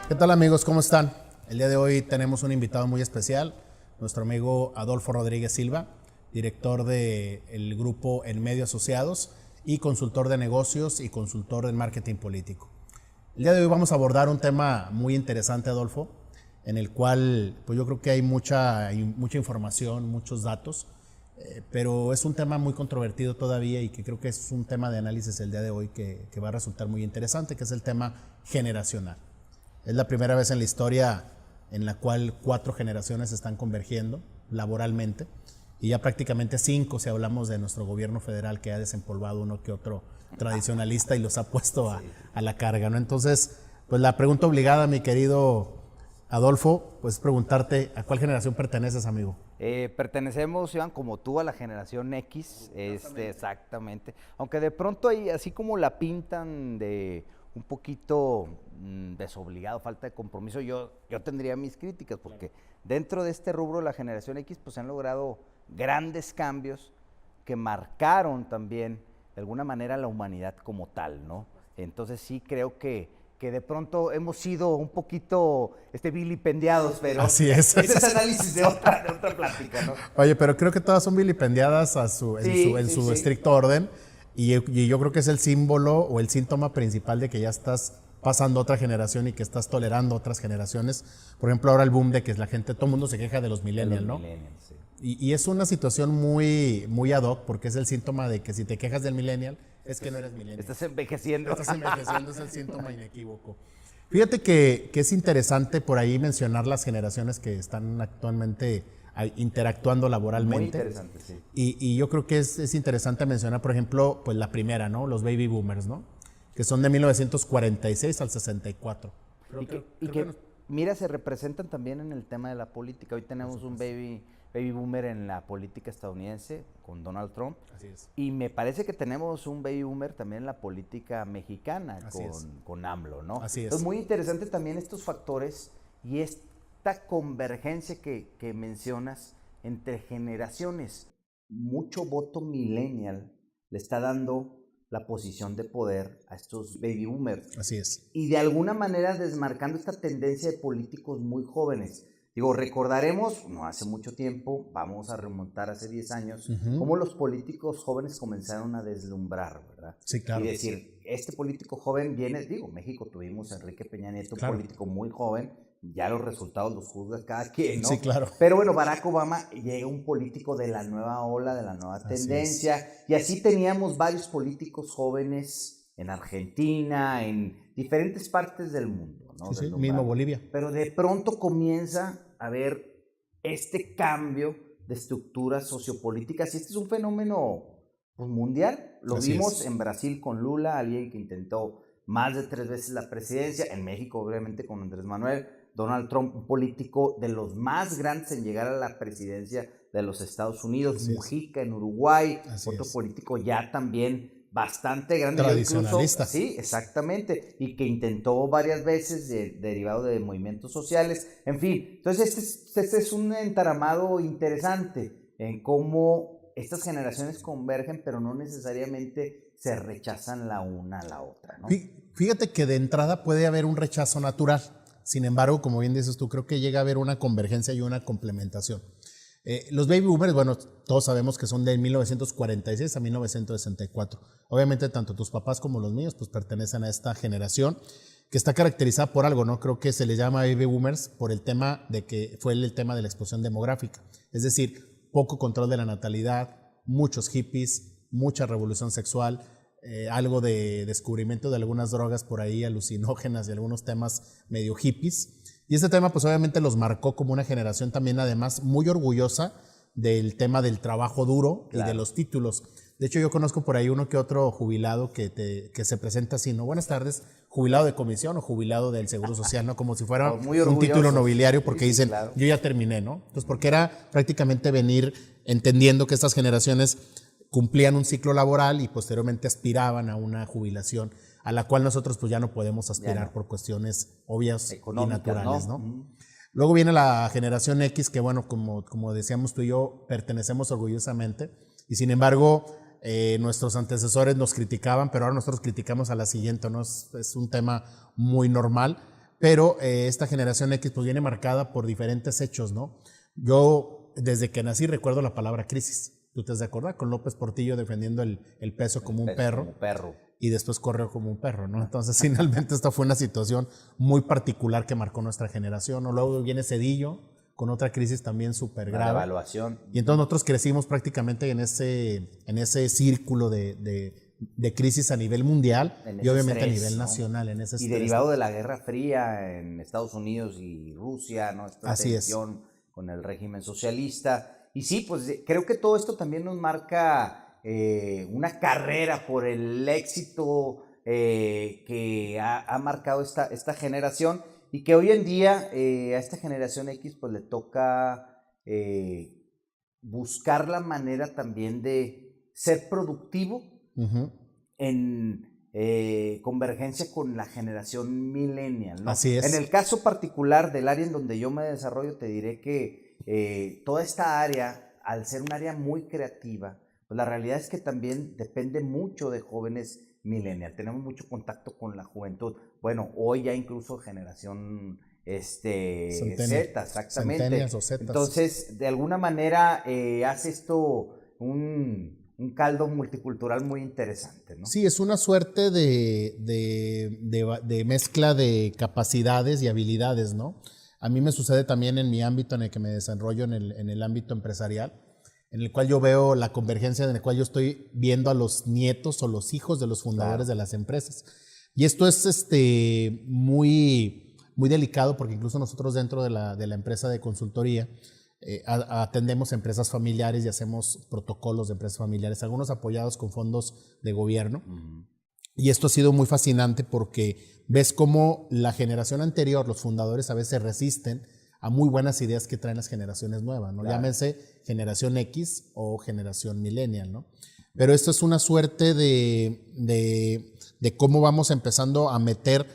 ¿Qué tal, amigos? ¿Cómo están? El día de hoy tenemos un invitado muy especial, nuestro amigo Adolfo Rodríguez Silva, director del grupo En Medio Asociados y consultor de negocios y consultor en marketing político. El día de hoy vamos a abordar un tema muy interesante, Adolfo, en el cual pues yo creo que hay mucha información, muchos datos, pero es un tema muy controvertido todavía y que creo que es un tema de análisis el día de hoy que va a resultar muy interesante, que es el tema generacional. Es la primera vez en la historia en la cual 4 generaciones están convergiendo laboralmente y ya prácticamente 5 si hablamos de nuestro gobierno federal, que ha desempolvado uno que otro tradicionalista y los ha puesto a la carga, ¿no? Entonces, pues la pregunta obligada, mi querido Adolfo, pues preguntarte, ¿a cuál generación perteneces, amigo? Pertenecemos, Iván, como tú, a la generación X, exactamente. Aunque de pronto hay, así como la pintan de un poquito desobligado, falta de compromiso, yo tendría mis críticas, porque dentro de este rubro de la generación X, pues se han logrado grandes cambios que marcaron también, de alguna manera, la humanidad como tal, ¿no? Entonces sí creo que de pronto hemos sido un poquito vilipendiados, pero así es. Ese es análisis de otra plática, ¿no? Oye, pero creo que todas son vilipendiadas en su estricto orden, y yo creo que es el símbolo o el síntoma principal de que ya estás pasando a otra generación y que estás tolerando otras generaciones. Por ejemplo, ahora el boom de que la gente, todo el mundo se queja de los millennials, ¿no? Sí. Y es una situación muy, muy ad hoc, porque es el síntoma de que si te quejas del millennial, es que no eres millennial. Estás envejeciendo. Estás envejeciendo, es el síntoma inequívoco. Fíjate que es interesante por ahí mencionar las generaciones que están actualmente interactuando laboralmente. Muy interesante, sí. Y yo creo que es interesante mencionar, por ejemplo, pues la primera, ¿no? Los baby boomers, ¿no? Que son de 1946 al 64. Mira, se representan también en el tema de la política. Hoy tenemos un baby boomer en la política estadounidense con Donald Trump. Así es. Y me parece que tenemos un baby boomer también en la política mexicana con AMLO, ¿no? Así es. Entonces, muy interesante también estos factores y esta convergencia que mencionas entre generaciones. Mucho voto millennial le está dando la posición de poder a estos baby boomers. Así es. Y de alguna manera desmarcando esta tendencia de políticos muy jóvenes. Digo, recordaremos, no hace mucho tiempo, vamos a remontar hace 10 años, cómo los políticos jóvenes comenzaron a deslumbrar, ¿verdad? Sí, claro. Y decir, este político joven viene, México tuvimos a Enrique Peña Nieto, un político muy joven, ya los resultados los juzga cada quien, ¿no? Sí, claro. Pero bueno, Barack Obama llega un político de la nueva ola, de la nueva tendencia, y así teníamos varios políticos jóvenes en Argentina, en diferentes partes del mundo, ¿no? Sí, mismo Bolivia. Pero de pronto comienza a haber este cambio de estructuras sociopolíticas, y este es un fenómeno pues, mundial. Lo vimos en Brasil con Lula, alguien que intentó más de 3 veces la presidencia, en México obviamente con Andrés Manuel, Donald Trump, un político de los más grandes en llegar a la presidencia de los Estados Unidos, Mujica en Uruguay, otro político ya también bastante grande. Tradicionalista. Incluso, sí, exactamente, y que intentó varias veces derivado de movimientos sociales, en fin. Entonces este es un entaramado interesante en cómo estas generaciones convergen, pero no necesariamente se rechazan la una a la otra, ¿no? Fíjate que de entrada puede haber un rechazo natural. Sin embargo, como bien dices tú, creo que llega a haber una convergencia y una complementación. Los baby boomers, bueno, todos sabemos que son de 1946 a 1964. Obviamente, tanto tus papás como los míos, pues pertenecen a esta generación que está caracterizada por algo, ¿no? Creo que se le llama baby boomers por el tema de que fue el tema de la explosión demográfica. Es decir, poco control de la natalidad, muchos hippies, mucha revolución sexual, algo de descubrimiento de algunas drogas por ahí alucinógenas y algunos temas medio hippies. Y este tema pues obviamente los marcó como una generación también además muy orgullosa del tema del trabajo duro y de los títulos. De hecho yo conozco por ahí uno que otro jubilado que se presenta así, ¿no? Buenas tardes, jubilado de comisión o jubilado del Seguro Social, ¿no? Como si fuera un título nobiliario porque dicen, claro, yo ya terminé, ¿no? Entonces porque era prácticamente venir entendiendo que estas generaciones cumplían un ciclo laboral y posteriormente aspiraban a una jubilación a la cual nosotros pues ya no podemos aspirar por cuestiones obvias y naturales, ¿no? Luego viene la generación X que bueno, como decíamos tú y yo, pertenecemos orgullosamente Y sin embargo, nuestros antecesores nos criticaban, pero ahora nosotros criticamos a la siguiente, ¿no? Es un tema muy normal, pero esta generación X pues viene marcada por diferentes hechos, ¿no? Yo desde que nací recuerdo la palabra crisis. ¿Tú te has de acordar? Con López Portillo defendiendo el peso como un perro. Como perro. Y después corrió como un perro, ¿no? Entonces, finalmente esta fue una situación muy particular que marcó nuestra generación, ¿no? Luego viene Cedillo con otra crisis también súper grave. La devaluación. Y entonces nosotros crecimos prácticamente en ese círculo de crisis a nivel mundial y obviamente estrés, a nivel ¿no? nacional, en ese Y estrés. derivado de la Guerra Fría en Estados Unidos y Rusia, ¿no? Esta Así es. tensión con el régimen socialista. Y sí, pues creo que todo esto también nos marca una carrera por el éxito que ha marcado esta generación y que hoy en día a esta generación X pues le toca buscar la manera también de ser productivo en convergencia con la generación millennial, ¿no? Así es. En el caso particular del área en donde yo me desarrollo, te diré que toda esta área, al ser un área muy creativa, pues la realidad es que también depende mucho de jóvenes millennials. Tenemos mucho contacto con la juventud. Bueno, hoy ya incluso generación Z, exactamente. O Zetas. Entonces, de alguna manera hace esto un caldo multicultural muy interesante, ¿no? Sí, es una suerte de mezcla de capacidades y habilidades, ¿no? A mí me sucede también en mi ámbito en el que me desarrollo en el ámbito empresarial, en el cual yo veo la convergencia, en el cual yo estoy viendo a los nietos o los hijos de los fundadores de las empresas. Y esto es muy, muy delicado porque incluso nosotros dentro de la empresa de consultoría atendemos empresas familiares y hacemos protocolos de empresas familiares, algunos apoyados con fondos de gobierno. Y esto ha sido muy fascinante porque ves cómo la generación anterior, los fundadores a veces resisten a muy buenas ideas que traen las generaciones nuevas, ¿no? Claro. Llámense generación X o generación millennial, ¿no? Pero esto es una suerte de cómo vamos empezando a meter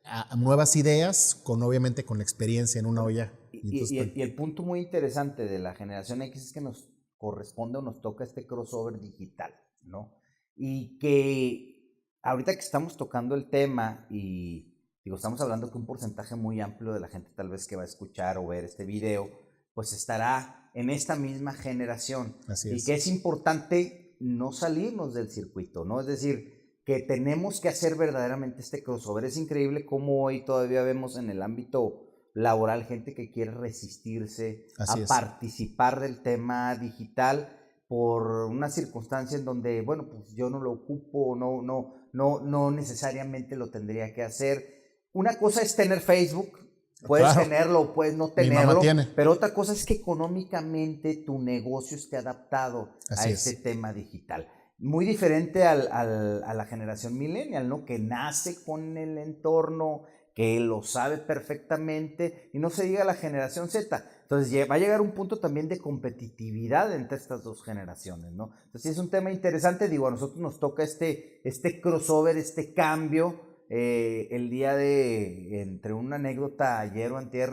a nuevas ideas, obviamente con la experiencia en una olla. Y el punto muy interesante de la generación X es que nos corresponde o nos toca este crossover digital, ¿no? Y que ahorita que estamos tocando el tema y digo, estamos hablando que un porcentaje muy amplio de la gente tal vez que va a escuchar o ver este video, pues estará en esta misma generación. Así es. Y que es importante no salirnos del circuito, ¿no? Es decir, que tenemos que hacer verdaderamente este crossover. Es increíble cómo hoy todavía vemos en el ámbito laboral gente que quiere resistirse a participar del tema digital por una circunstancia en donde, bueno, pues yo no lo ocupo, no necesariamente lo tendría que hacer. Una cosa es tener Facebook, puedes tenerlo, puedes no tenerlo, pero otra cosa es que económicamente tu negocio esté adaptado a este tema digital. Muy diferente a la generación millennial, ¿no? Que nace con el entorno, que lo sabe perfectamente, y no se diga la generación Z. Entonces va a llegar un punto también de competitividad entre estas dos generaciones, ¿no? Entonces es un tema interesante, digo, a nosotros nos toca este crossover, este cambio. El día entre una anécdota, ayer o antier,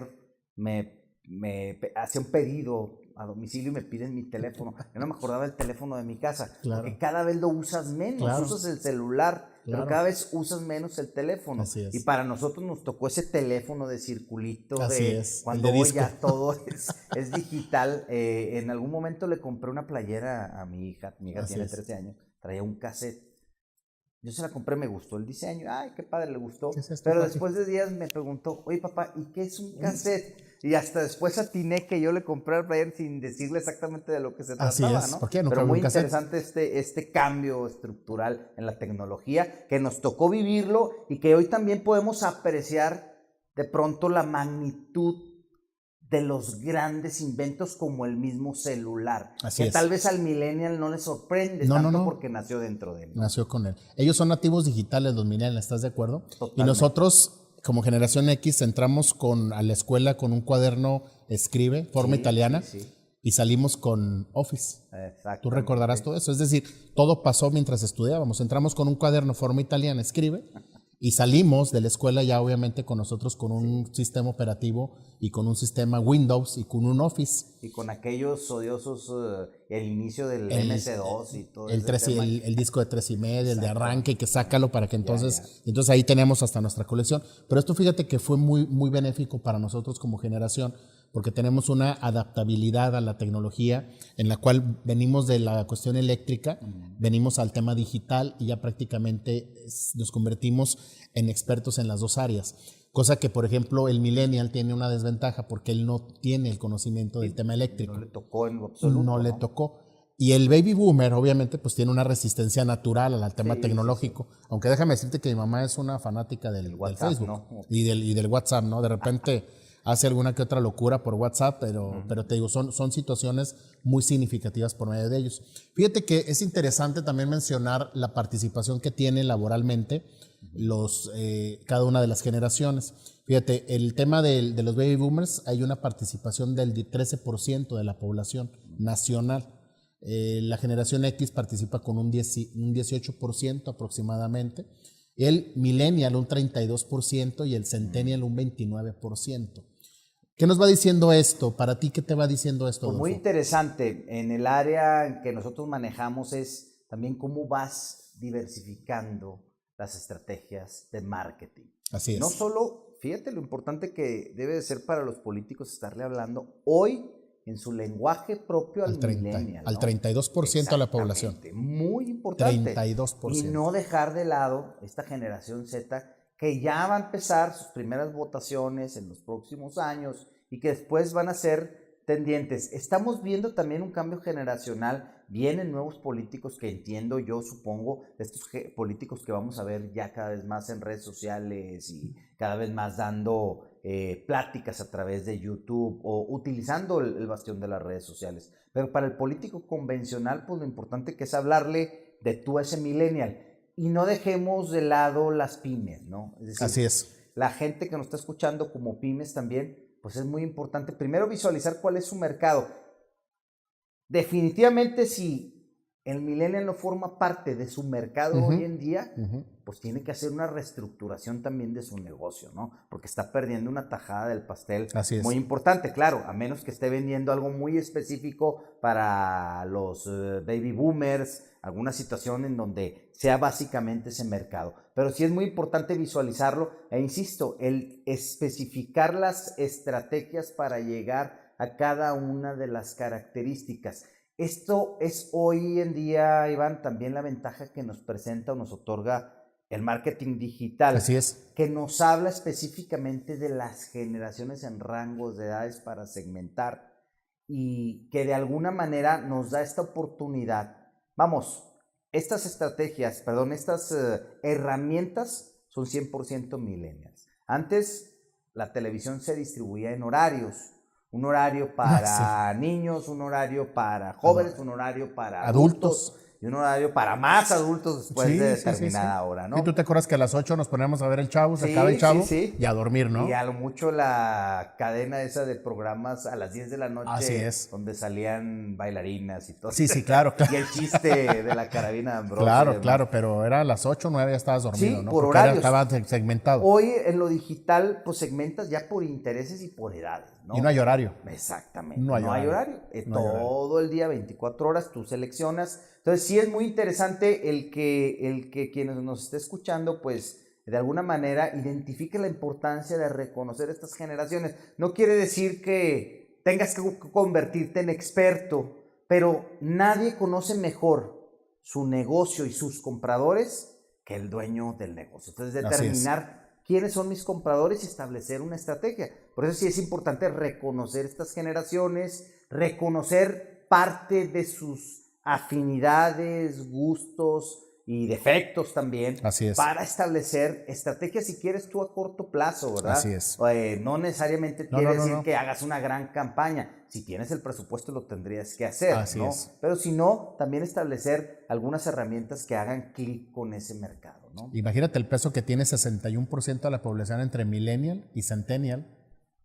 me hacía un pedido a domicilio y me piden mi teléfono. Yo no me acordaba del teléfono de mi casa, porque cada vez lo usas menos, usas el celular, pero cada vez usas menos el teléfono. Y para nosotros nos tocó ese teléfono de circulito, cuando hoy ya todo es digital. En algún momento le compré una playera a mi hija tiene 13 años, traía un cassette. Yo se la compré, me gustó el diseño, ay, qué padre, le gustó. Pero después de días me preguntó, oye papá, ¿y qué es un cassette? Y hasta después atiné que yo le compré al player sin decirle exactamente de lo que se trataba, ¿no? Pero muy interesante este cambio estructural en la tecnología, que nos tocó vivirlo y que hoy también podemos apreciar de pronto la magnitud de los grandes inventos como el mismo celular. Tal vez al millennial no le sorprende tanto porque nació dentro de él. Nació con él. Ellos son nativos digitales, los millennials, ¿estás de acuerdo? Totalmente. Y nosotros, como generación X, entramos a la escuela con un cuaderno Escribe, forma italiana, y salimos con Office. Tú recordarás todo eso. Es decir, todo pasó mientras estudiábamos. Entramos con un cuaderno, forma italiana, Escribe, Y salimos de la escuela ya obviamente con nosotros con un sistema operativo y con un sistema Windows y con un Office. Y con aquellos odiosos, el inicio del El- MS2 y todo El, ese 3 y- tema. el disco de 3.5, el de Exacto. arranque, que sácalo para que entonces, ya. entonces ahí tenemos hasta nuestra colección. Pero esto fíjate que fue muy, muy benéfico para nosotros como generación, porque tenemos una adaptabilidad a la tecnología en la cual venimos de la cuestión eléctrica, venimos al tema digital y ya prácticamente nos convertimos en expertos en las dos áreas. Cosa que, por ejemplo, el millennial tiene una desventaja porque él no tiene el conocimiento del tema eléctrico. No le tocó en lo absoluto. No le tocó. Y el baby boomer, obviamente, pues tiene una resistencia natural al tema Sí, tecnológico. Aunque déjame decirte que mi mamá es una fanática del WhatsApp, Facebook, ¿no? y del WhatsApp, ¿no? De repente hace alguna que otra locura por WhatsApp, pero te digo, son situaciones muy significativas por medio de ellos. Fíjate que es interesante también mencionar la participación que tiene laboralmente cada una de las generaciones. Fíjate, el tema de los baby boomers, hay una participación del 13% de la población nacional. La generación X participa con un 18% aproximadamente. El millennial un 32% y el centennial un 29%. ¿Qué nos va diciendo esto? Para ti, ¿qué te va diciendo esto, Pues muy Adolfo? interesante. En el área que nosotros manejamos es también cómo vas diversificando las estrategias de marketing. Así es. No solo, fíjate lo importante que debe de ser para los políticos estarle hablando hoy en su lenguaje propio al millennial, ¿no? Al 32% de la población. Muy importante. 32%. Y no dejar de lado esta generación Z que ya va a empezar sus primeras votaciones en los próximos años y que después van a ser tendientes. Estamos viendo también un cambio generacional. Vienen nuevos políticos que entiendo, yo supongo, estos políticos que vamos a ver ya cada vez más en redes sociales y cada vez más dando pláticas a través de YouTube o utilizando el bastión de las redes sociales. Pero para el político convencional, pues lo importante que es hablarle de tú a ese millennial. Y no dejemos de lado las pymes, ¿no? Es decir, así es. La gente que nos está escuchando como pymes también, pues es muy importante primero visualizar cuál es su mercado. Definitivamente si el millennial no forma parte de su mercado hoy en día, pues tiene que hacer una reestructuración también de su negocio, ¿no? Porque está perdiendo una tajada del pastel muy importante, claro, a menos que esté vendiendo algo muy específico para los baby boomers, alguna situación en donde sea básicamente ese mercado. Pero sí es muy importante visualizarlo e insisto, el especificar las estrategias para llegar a cada una de las características. Esto es hoy en día, Iván, también la ventaja que nos presenta o nos otorga el marketing digital. Así es. Que nos habla específicamente de las generaciones en rangos de edades para segmentar y que de alguna manera nos da esta oportunidad. Vamos, estas herramientas son 100% millennials. Antes la televisión se distribuía en horarios. Un horario para niños, un horario para jóvenes, un horario para adultos y un horario para más adultos después de determinada hora, ¿no? Y tú te acuerdas que a las 8 nos poníamos a ver el Chavo, se acaba el Chavo y a dormir, ¿no? Y a lo mucho la cadena esa de programas a las 10 de la noche. Así es. Donde salían bailarinas y todo. Sí, claro. Y el chiste de la carabina de Ambrosio. Claro, pero era a las 8 o 9 ya estabas dormido, ¿no? Por horarios. Estaba segmentado. Hoy en lo digital, pues segmentas ya por intereses y por edades, ¿no? Y no hay horario. Exactamente. No hay horario. Todo el día, 24 horas, tú seleccionas. Entonces sí es muy interesante el que quienes nos esté escuchando, pues de alguna manera identifique la importancia de reconocer estas generaciones. No quiere decir que tengas que convertirte en experto, pero nadie conoce mejor su negocio y sus compradores que el dueño del negocio. Entonces determinar quiénes son mis compradores y establecer una estrategia. Por eso sí es importante reconocer estas generaciones, reconocer parte de sus afinidades, gustos y defectos también. Así es. Para establecer estrategias, si quieres tú a corto plazo, ¿verdad? Así es. No necesariamente quiere decir que hagas una gran campaña. Si tienes el presupuesto lo tendrías que hacer, Así ¿no? es. Pero si no, también establecer algunas herramientas que hagan clic con ese mercado, ¿no? Imagínate el peso que tiene 61% de la población entre millennial y centennial,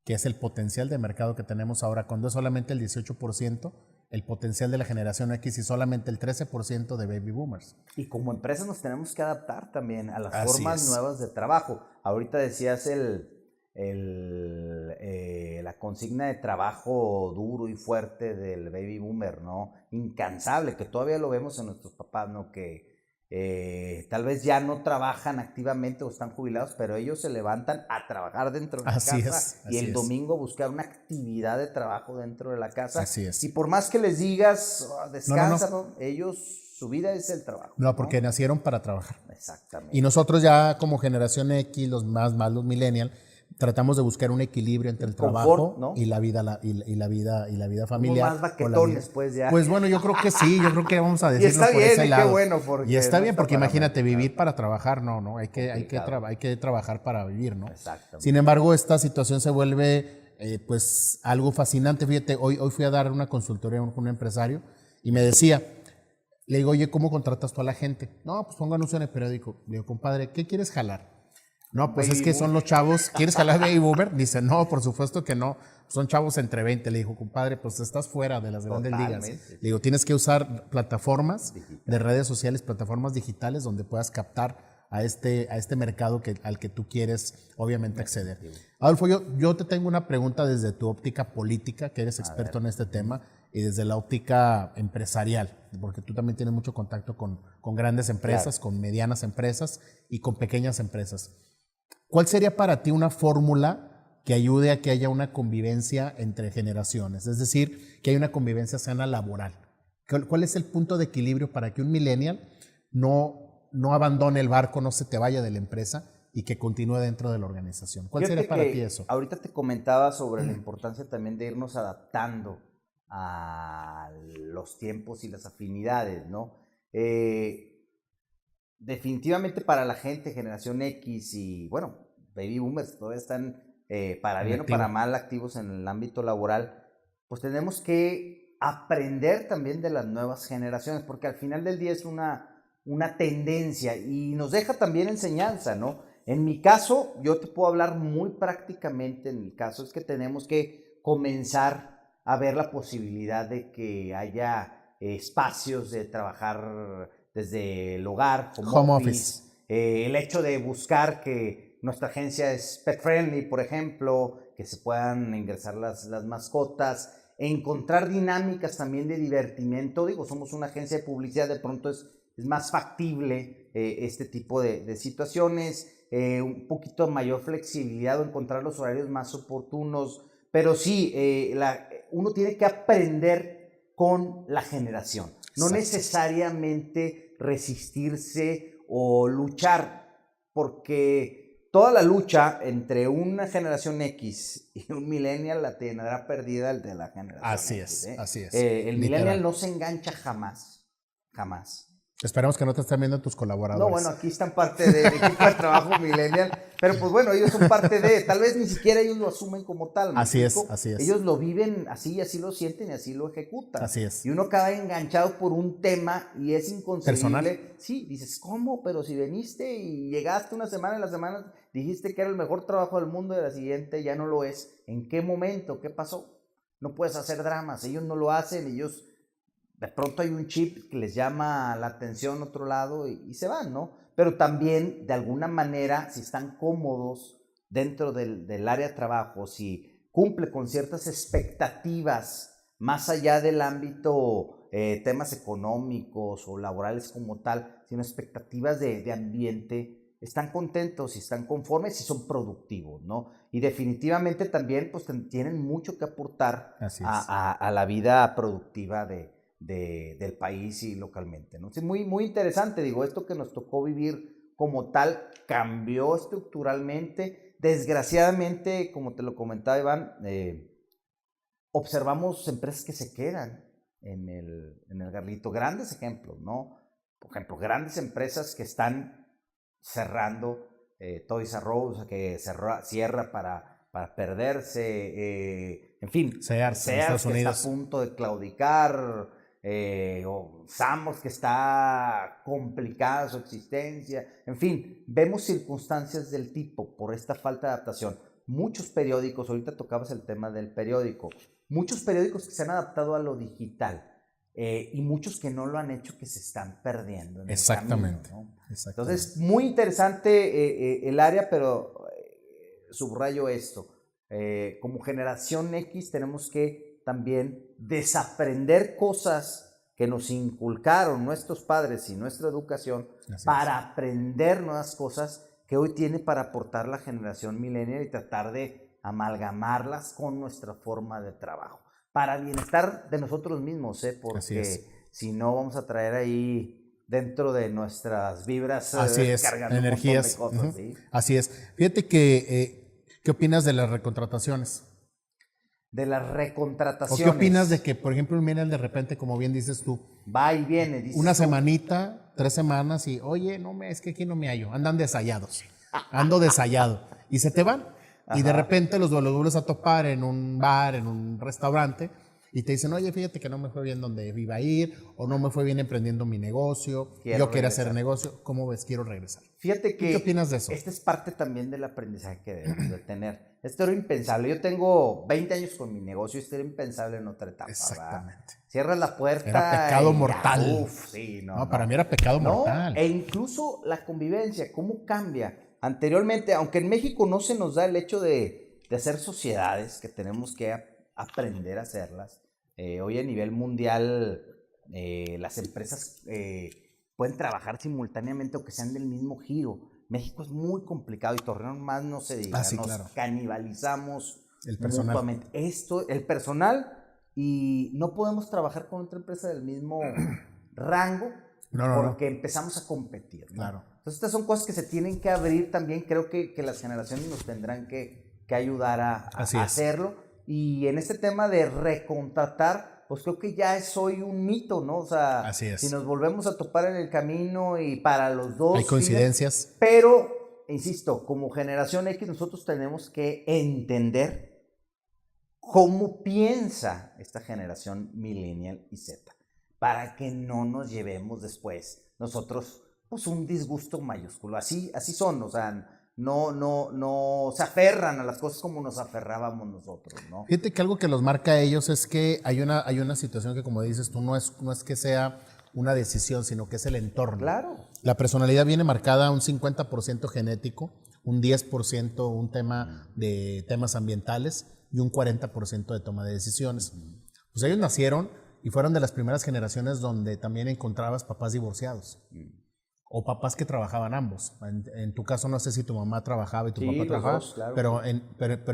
que es el potencial de mercado que tenemos ahora, cuando es solamente el 18% el potencial de la generación X y solamente el 13% de baby boomers. Y como empresas nos tenemos que adaptar también a las Así formas es. nuevas de trabajo. Ahorita decías la consigna de trabajo duro y fuerte del baby boomer, ¿no? Incansable, que todavía lo vemos en nuestros papás, ¿no? Que tal vez ya no trabajan activamente o están jubilados, pero ellos se levantan a trabajar dentro de la casa y el domingo buscar una actividad de trabajo dentro de la casa. Así es. Y por más que les digas, descansa, No. ellos, su vida es el trabajo. No, porque nacieron para trabajar. Exactamente. Y nosotros ya como generación X, los más los millennials, tratamos de buscar un equilibrio entre el trabajo, confort, ¿no? y la vida familiar. Somos más baquetones, pues ya. Pues bueno, yo creo que sí, yo creo que vamos a Y decirlo está por bien, ese y lado. qué bueno, porque Y está no bien, está porque para imagínate, mal, vivir claro. para trabajar, no, hay que trabajar para vivir, ¿no? Exactamente. Sin embargo, esta situación se vuelve pues algo fascinante. Fíjate, hoy fui a dar una consultoría con un empresario y me decía, le digo, oye, ¿cómo contratas tú a la gente? No, pues pongo anuncio en el periódico. Le digo, compadre, ¿qué quieres jalar? No, pues Baby es que son los chavos. ¿Quieres jalar baby boomer? Dice, no, por supuesto que no. Son chavos entre 20. Le dijo, compadre, pues estás fuera de las grandes ligas. Le digo, tienes que usar plataformas de redes sociales, plataformas digitales donde puedas captar a este mercado al que tú quieres, obviamente, acceder. Adolfo, yo te tengo una pregunta desde tu óptica política, que eres experto en este tema, y desde la óptica empresarial, porque tú también tienes mucho contacto con grandes empresas, con medianas empresas y con pequeñas empresas. ¿Cuál sería para ti una fórmula que ayude a que haya una convivencia entre generaciones? Es decir, que haya una convivencia sana laboral. ¿Cuál es el punto de equilibrio para que un millennial no abandone el barco, no se te vaya de la empresa y que continúe dentro de la organización? ¿Cuál sería para ti eso? Ahorita te comentaba sobre la importancia también de irnos adaptando a los tiempos y las afinidades, ¿no? Definitivamente para la gente, generación X y, bueno, baby boomers todavía están para bien o para mal activos en el ámbito laboral, pues tenemos que aprender también de las nuevas generaciones, porque al final del día es una tendencia y nos deja también enseñanza, ¿no? En mi caso, yo te puedo hablar muy prácticamente, en mi caso es que tenemos que comenzar a ver la posibilidad de que haya espacios de trabajar desde el hogar, home office. El hecho de buscar que nuestra agencia es pet friendly, por ejemplo, que se puedan ingresar las mascotas, encontrar dinámicas también de divertimento. Digo, somos una agencia de publicidad, de pronto es más factible este tipo de situaciones, un poquito mayor flexibilidad o encontrar los horarios más oportunos, pero sí, uno tiene que aprender con la generación, no necesariamente resistirse o luchar, porque toda la lucha entre una generación X y un millennial la tendrá perdida el de la generación X. Así es. El millennial no se engancha jamás. Esperamos que no te estén viendo tus colaboradores. No, bueno, aquí están parte del equipo de trabajo millennial, pero pues bueno, ellos son parte de, tal vez ni siquiera ellos lo asumen como tal. Así es. Ellos lo viven así lo sienten y así lo ejecutan. Así es. Y uno acaba enganchado por un tema y es inconcebible. Personal. Sí, dices, ¿cómo? Pero si veniste y llegaste una semana, en la semana dijiste que era el mejor trabajo del mundo y la siguiente ya no lo es. ¿En qué momento? ¿Qué pasó? No puedes hacer dramas, ellos no lo hacen, ellos... De pronto hay un chip que les llama la atención otro lado y se van, ¿no? Pero también, de alguna manera, si están cómodos dentro del área de trabajo, si cumple con ciertas expectativas más allá del ámbito temas económicos o laborales como tal, sino expectativas de ambiente, están contentos y están conformes y son productivos, ¿no? Y definitivamente también pues, tienen mucho que aportar a la vida productiva del país y localmente, ¿no? Sí, muy, muy interesante, digo, esto que nos tocó vivir como tal cambió estructuralmente. Desgraciadamente, como te lo comentaba Iván, observamos empresas que se quedan en el garlito, grandes ejemplos, ¿no? Por ejemplo, grandes empresas que están cerrando, Toys R Us, que cierra para perderse, en fin, Sears que está a punto de claudicar, o Samos que está complicada su existencia, en fin, vemos circunstancias del tipo por esta falta de adaptación. Muchos periódicos, ahorita tocabas el tema del periódico, muchos periódicos que se han adaptado a lo digital y muchos que no lo han hecho, que se están perdiendo en Exactamente. el camino, ¿no? Exactamente. Entonces, muy interesante el área, pero subrayo esto. Como generación X tenemos que también desaprender cosas que nos inculcaron nuestros padres y nuestra educación para aprender nuevas cosas que hoy tiene para aportar la generación millennial y tratar de amalgamarlas con nuestra forma de trabajo. Para bienestar de nosotros mismos, porque si no vamos a traer ahí dentro de nuestras vibras cargando energías. Un montón de cosas, ¿sí? Así es. Fíjate que, ¿qué opinas de las recontrataciones? De las recontrataciones. ¿O qué opinas de que, por ejemplo, miren de repente, como bien dices tú, va y viene, una semanita, 3 semanas y, oye, es que aquí no me hallo, andan desayados, ando desayado, y se te van. Ajá. Y de repente los vuelves a topar en un bar, en un restaurante, y te dicen, oye, fíjate que no me fue bien donde iba a ir, o no me fue bien emprendiendo mi negocio, yo quiero hacer negocio, ¿cómo ves? Quiero regresar. Fíjate que ¿qué opinas de eso? Esta es parte también del aprendizaje que debemos de tener. Esto era impensable. Yo tengo 20 años con mi negocio y esto era impensable en otra etapa. Exactamente. ¿Verdad? Cierras la puerta. Era pecado mortal. Sí, no, para mí era pecado mortal. E incluso la convivencia, ¿cómo cambia? Anteriormente, aunque en México no se nos da el hecho de hacer sociedades, que tenemos que aprender a hacerlas, hoy a nivel mundial las empresas pueden trabajar simultáneamente o que sean del mismo giro. México es muy complicado y Torreón más no se diga. Nos canibalizamos el personal. Mutuamente. El personal, y no podemos trabajar con otra empresa del mismo rango porque empezamos a competir, ¿no? Claro. Entonces estas son cosas que se tienen que abrir también. Creo que las generaciones nos tendrán que ayudar a hacerlo. Y en este tema de recontratar, pues creo que ya es hoy un mito, ¿no? O sea, si nos volvemos a topar en el camino y para los dos... Hay coincidencias. Pero, insisto, como generación X nosotros tenemos que entender cómo piensa esta generación millennial y Z, para que no nos llevemos después nosotros pues un disgusto mayúsculo. Así son, o sea... No se aferran a las cosas como nos aferrábamos nosotros, ¿no? Fíjate que algo que los marca a ellos es que hay una situación que, como dices tú, no es que sea una decisión, sino que es el entorno. Claro. La personalidad viene marcada un 50% genético, un 10% un tema de temas ambientales y un 40% de toma de decisiones. Pues ellos nacieron y fueron de las primeras generaciones donde también encontrabas papás divorciados. O papás que trabajaban ambos. En tu caso no sé si tu mamá trabajaba y tu papá trabajaba, dos, claro. pero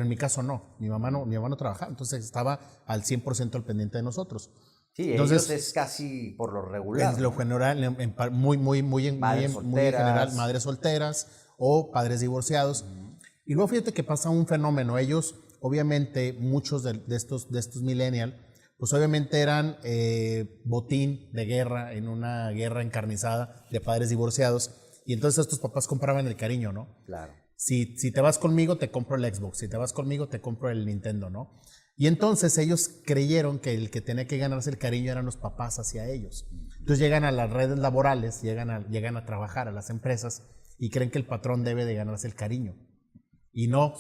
en mi caso no. Mi mamá no trabajaba, entonces estaba al 100% al pendiente de nosotros. Sí, entonces ellos es casi por lo regular. Es lo general, muy en general, madres solteras o padres divorciados. Y luego fíjate que pasa un fenómeno. Ellos, obviamente, muchos de estos millennials, pues obviamente eran botín de guerra en una guerra encarnizada de padres divorciados, y entonces estos papás compraban el cariño, ¿no? Claro. Si te vas conmigo, te compro el Xbox, si te vas conmigo, te compro el Nintendo, ¿no? Y entonces ellos creyeron que el que tenía que ganarse el cariño eran los papás hacia ellos. Entonces llegan a las redes laborales, llegan a trabajar a las empresas y creen que el patrón debe de ganarse el cariño. Y no,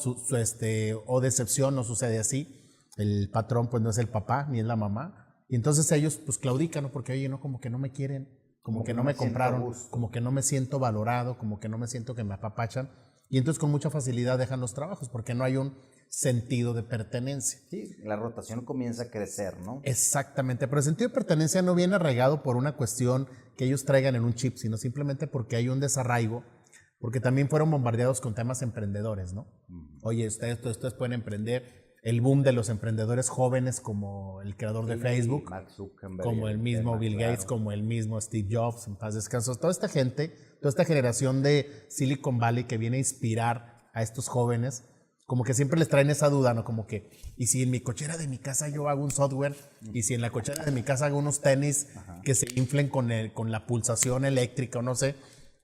o decepción, no sucede así. El patrón pues no es el papá ni es la mamá, y entonces ellos pues claudican, ¿no? Porque oye, no, como que no me quieren, como que no me compraron, como que no me siento valorado, como que no me siento que me apapachan, y entonces con mucha facilidad dejan los trabajos porque no hay un sentido de pertenencia. Sí, la rotación comienza a crecer, ¿no? Exactamente, pero el sentido de pertenencia no viene arraigado por una cuestión que ellos traigan en un chip, sino simplemente porque hay un desarraigo, porque también fueron bombardeados con temas emprendedores, ¿no? Oye, ustedes pueden emprender. El boom de los emprendedores jóvenes, como el creador de Facebook, Mark Zuckerberg, como el mismo Bill Gates, como el mismo Steve Jobs, en paz descanso. Toda esta gente, toda esta generación de Silicon Valley que viene a inspirar a estos jóvenes, como que siempre les traen esa duda, ¿no? Como que, ¿y si en mi cochera de mi casa yo hago un software? ¿Y si en la cochera de mi casa hago unos tenis que se inflen con la pulsación eléctrica o no sé?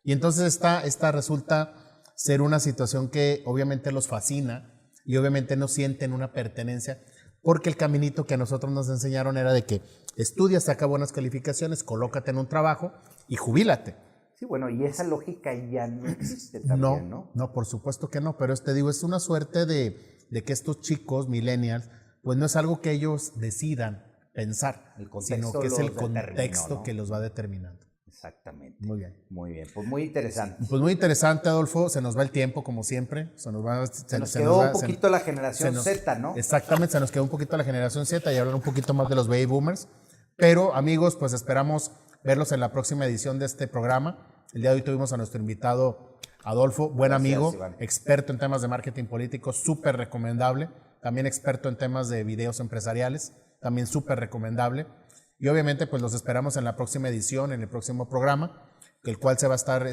Y entonces esta resulta ser una situación que obviamente los fascina, y obviamente no sienten una pertenencia, porque el caminito que a nosotros nos enseñaron era de que estudia, saca buenas calificaciones, colócate en un trabajo y jubílate. Sí, bueno, y esa lógica ya no existe también, ¿no? No, por supuesto que no, pero te digo, es una suerte de que estos chicos millennials pues no es algo que ellos decidan pensar, El contexto sino que es el los determinó, contexto ¿no? que los va determinando. Exactamente. Muy bien. Muy bien, pues muy interesante. Pues muy interesante, Adolfo. Se nos va el tiempo, como siempre. Se nos quedó un poquito la generación Z, ¿no? Exactamente, se nos quedó un poquito la generación Z y hablar un poquito más de los baby boomers. Pero, amigos, pues esperamos verlos en la próxima edición de este programa. El día de hoy tuvimos a nuestro invitado Adolfo, buen Gracias, amigo, Iván. experto en temas de marketing político, súper recomendable. También experto en temas de videos empresariales, también súper recomendable. Y obviamente, pues los esperamos en la próxima edición, en el próximo programa, el cual se va a estar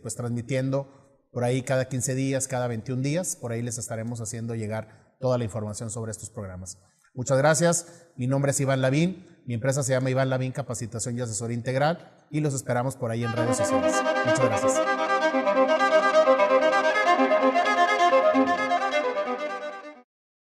pues, transmitiendo por ahí cada 15 días, cada 21 días. Por ahí les estaremos haciendo llegar toda la información sobre estos programas. Muchas gracias. Mi nombre es Iván Lavín. Mi empresa se llama Iván Lavín Capacitación y Asesoría Integral y los esperamos por ahí en redes sociales. Muchas gracias.